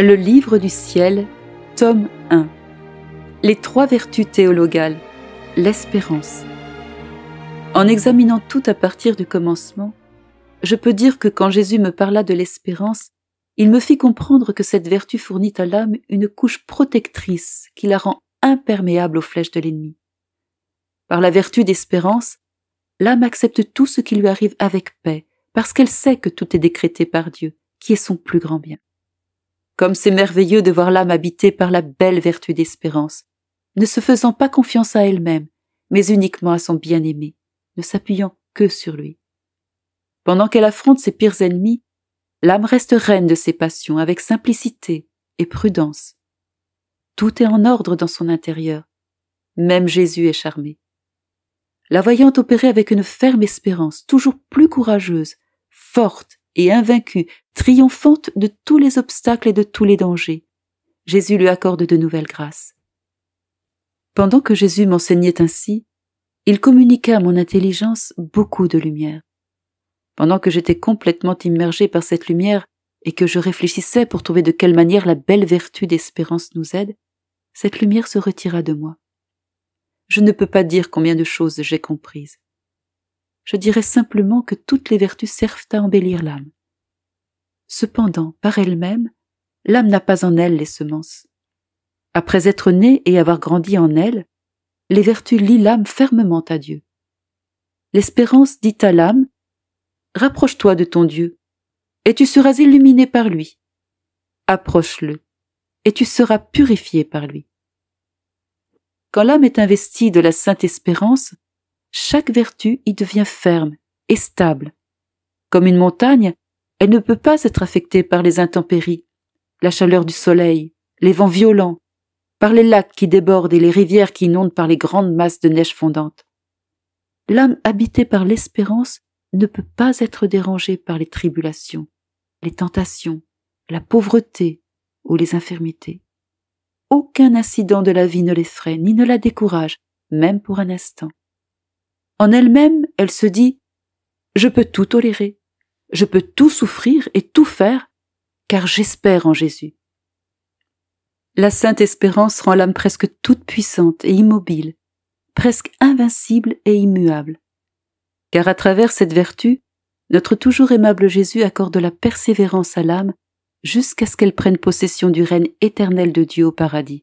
Le livre du ciel, tome 1. Les 3 vertus théologales, l'espérance. En examinant tout à partir du commencement, je peux dire que quand Jésus me parla de l'espérance, il me fit comprendre que cette vertu fournit à l'âme une couche protectrice qui la rend imperméable aux flèches de l'ennemi. Par la vertu d'espérance, l'âme accepte tout ce qui lui arrive avec paix, parce qu'elle sait que tout est décrété par Dieu, qui est son plus grand bien. Comme c'est merveilleux de voir l'âme habitée par la belle vertu d'espérance, ne se faisant pas confiance à elle-même, mais uniquement à son bien-aimé, ne s'appuyant que sur lui. Pendant qu'elle affronte ses pires ennemis, l'âme reste reine de ses passions avec simplicité et prudence. Tout est en ordre dans son intérieur. Même Jésus est charmé. La voyant opérer avec une ferme espérance, toujours plus courageuse, forte et invaincue, triomphante de tous les obstacles et de tous les dangers, Jésus lui accorde de nouvelles grâces. Pendant que Jésus m'enseignait ainsi, il communiqua à mon intelligence beaucoup de lumière. Pendant que j'étais complètement immergé par cette lumière et que je réfléchissais pour trouver de quelle manière la belle vertu d'espérance nous aide, cette lumière se retira de moi. Je ne peux pas dire combien de choses j'ai comprises. Je dirais simplement que toutes les vertus servent à embellir l'âme. Cependant, par elle-même, l'âme n'a pas en elle les semences. Après être née et avoir grandi en elle, les vertus lient l'âme fermement à Dieu. L'espérance dit à l'âme « Rapproche-toi de ton Dieu, et tu seras illuminé par lui. Approche-le, et tu seras purifié par lui. » Quand l'âme est investie de la sainte espérance, chaque vertu y devient ferme et stable. Comme une montagne, elle ne peut pas être affectée par les intempéries, la chaleur du soleil, les vents violents, par les lacs qui débordent et les rivières qui inondent par les grandes masses de neige fondante. L'âme habitée par l'espérance ne peut pas être dérangée par les tribulations, les tentations, la pauvreté ou les infirmités. Aucun incident de la vie ne l'effraie ni ne la décourage, même pour un instant. En elle-même, elle se dit « Je peux tout tolérer, je peux tout souffrir et tout faire, car j'espère en Jésus. » La sainte espérance rend l'âme presque toute puissante et immobile, presque invincible et immuable. Car à travers cette vertu, notre toujours aimable Jésus accorde la persévérance à l'âme jusqu'à ce qu'elle prenne possession du règne éternel de Dieu au paradis.